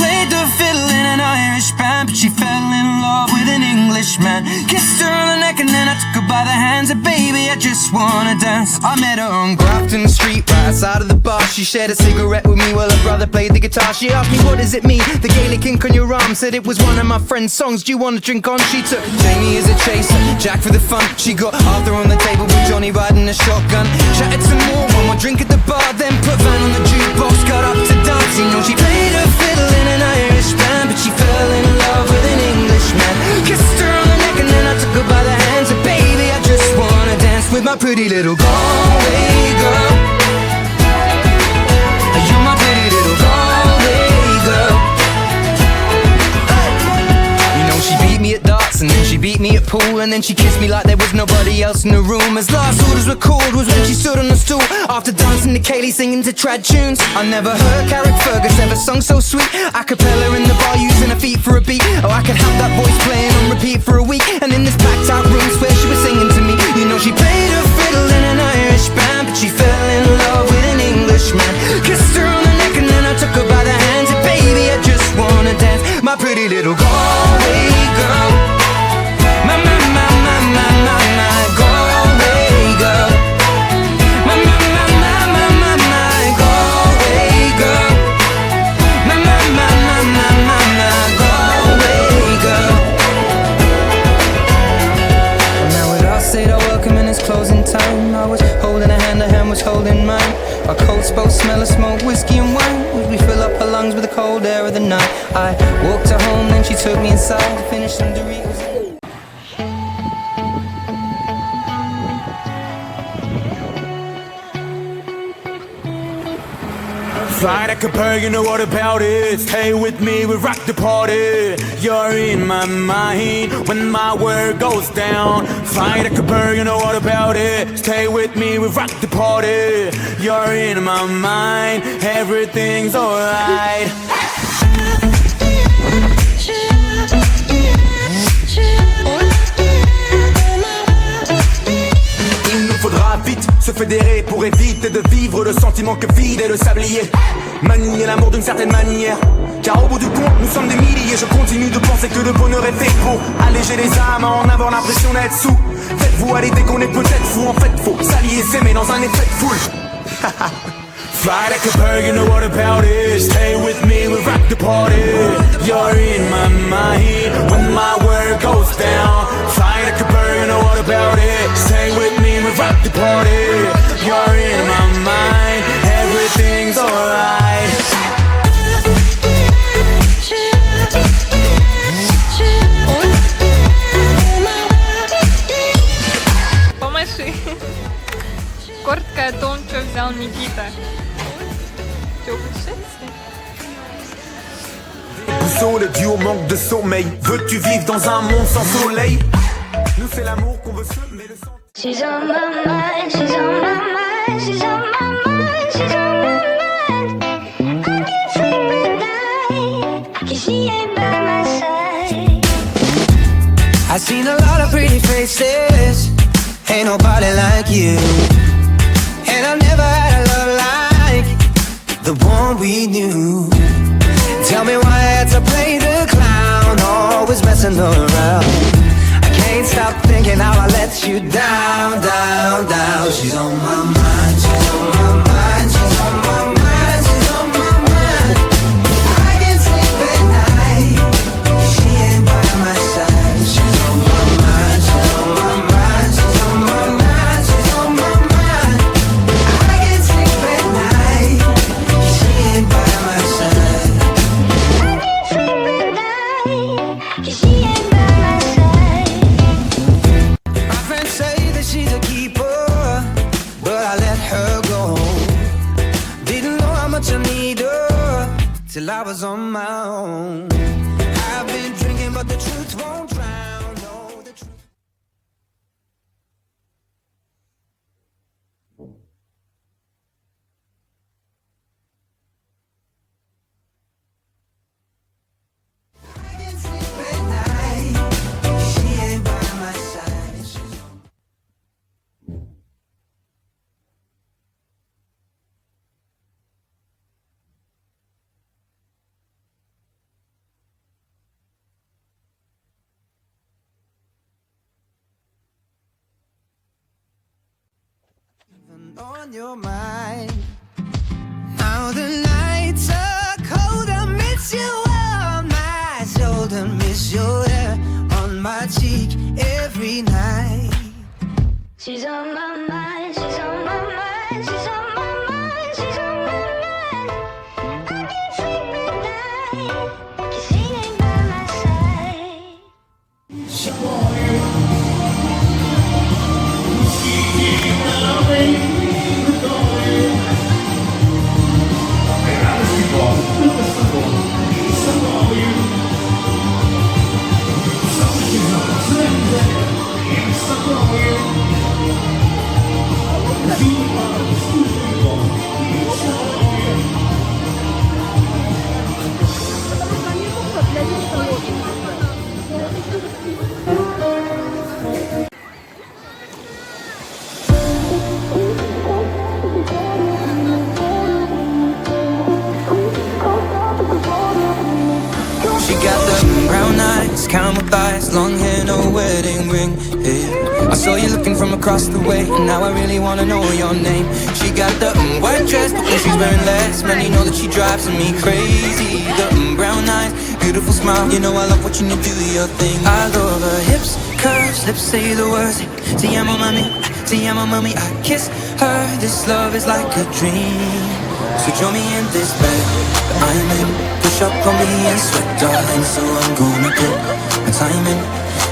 played the fiddle in an Irish band, but she fell in love with an Englishman. Kissed her on the neck and then I took her by the hands. And baby, I just wanna dance. I met her on Grafton Street, right outside of the bar. She shared a cigarette with me while her brother played the guitar. She asked me, what does it mean? The Gaelic ink on your arm. Said it was one of my friend's songs. Do you want to drink on? She took Jamie as a chaser, Jack for the fun. She got Arthur on the table with Johnny riding a shotgun. Chatted some more, one more drink at the bar, then put Van on the jukebox, got up to dance. You know she played a fiddle in an Irish band, but she fell in love with an Englishman. Kissed her on the neck and then I took her by the hands. And baby, I just wanna dance with my pretty little Galway girl. You're my pretty little Galway girl. You know she beat me at darts and then she beat me at pool, and then she kissed me like there was nobody else in the room. As last orders were called was when she stood on the stool, after dancing to Kaylee singing to trad tunes. I never heard Carrick Fergus ever sung so sweet. A cappella in the bar using her feet for a beat. Oh, I could have that voice playing on repeat for a week. And in this packed out room where she was singing to me. You know she played her fiddle in an Irish band, but she fell in love with an Englishman. Kissed her on the neck and then I took her by the hands. And baby, I just wanna dance, my pretty little Galway girl. My Galway girl. My Galway girl. My Galway girl. Now we'd all say our welcome and it's closing time. I was holding her hand was holding mine. Our coats both smell of smoke, whiskey and wine, as we fill up her lungs with the cold air of the night. I walked her home, then she took me inside to finish some Doritos. Fly like a bird, you know what about it. Stay with me, we rock the party. You're in my mind when my word goes down. Fly like a bird, you know what about it. Stay with me, we rock the party. You're in my mind, everything's alright. Il nous faudra vite se fédérer pour éviter de vivre le sentiment que vide et le sablier. Manier l'amour d'une certaine manière, car au bout du compte nous sommes des milliers. Je continue de penser que le bonheur est fait pour alléger les âmes, en avoir l'impression d'être sous. Faites-vous à l'idée qu'on est peut-être fou, en fait faut s'allier, s'aimer dans un effet de foule. Fly like a bird, you know what about it. Stay with me, we rock the party. You're in my mind when my word goes down. Fly like a bird, you know what about it. Stay with me, we rock the party. You're in my mind, everything's alright. Помаши. Кортка о том, что взял Никита. Le duo manque de sommeil. Veux-tu vivre dans un monde sans soleil? Nous c'est l'amour qu'on veut semer le sang. She's on my mind, she's on my mind, she's on my mind, she's on my mind. I can't sleep at night, 'cause she ain't by my side. I've seen a lot of pretty faces, ain't nobody like you. And I never had a love like the one we knew. Tell me why I had to play the clown, always messing around. I can't stop thinking how I let you down, down, down. She's on my mind, she's on my mind, she's on my mind, she's on my mind. I can't sleep at night, she ain't by my side. She's on my mind, she's on my mind, she's on my mind, she's on my mind. I can't sleep at night, she ain't by my side. Till I was on my own. I've been drinking, but the truth won't drown. No, the truth. I can sleep at night. She ain't by my side. She's on. on your mind. Now the nights are cold, I miss you on my shoulder, miss your hair on my cheek every night. She's on my mind, she's on my mind, she's on my mind, she's on my mind. I can't sleep at night, 'cause she ain't by my side. She got the brown eyes, caramel thighs, long hair, no wedding ring. Yeah. I saw you looking from across the way, and now I really wanna know your name. She got the white dress, but when she's wearing less, man, you know that she drives me crazy. The brown eyes, beautiful smile, you know I love watching you do your thing. I love her hips, curves, lips say the words. Te amo mami, I kiss her. This love is like a dream. So join me in this bed that I'm in. Push up on me and sweat, darling. So I'm gonna put my time in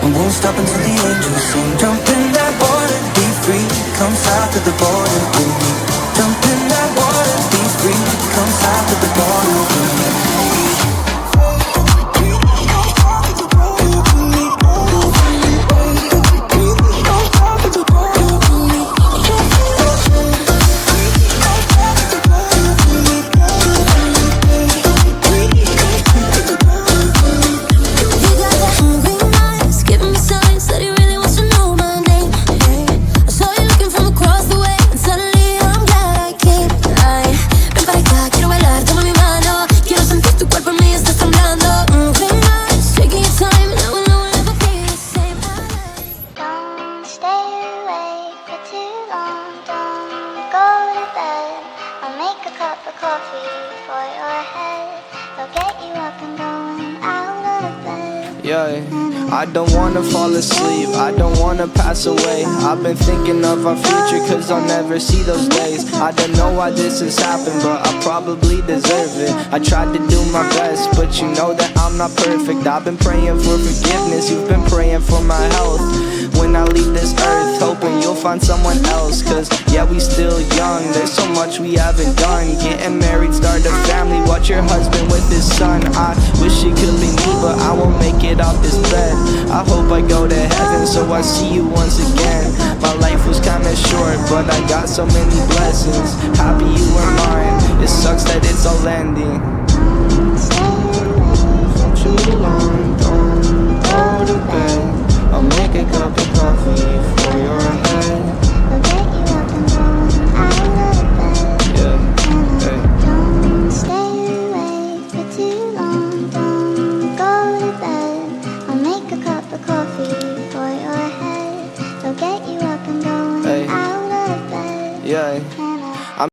and won't stop until the angels sing. Jump in that water, be free. Come south of the border with me. Jump in that water, be free. Come south of the border with me. Yeah, I don't wanna fall asleep, I don't wanna pass away. I've been thinking of our future, cause I'll never see those days. I don't know why this has happened, but I probably deserve it. I tried to do my best, but you know that I'm not perfect. I've been praying for forgiveness, you've been praying for my health. When I leave this earth, hoping you'll find someone else. Cause yeah, we still young, there's so much we haven't done. Getting married, start a family, watch your husband with his son. I wish it could be me, but I won't make it off this bed. I hope I go to heaven, so I see you once again. My life was kinda short, but I got so many blessings. Happy you were mine, it sucks that it's all ending.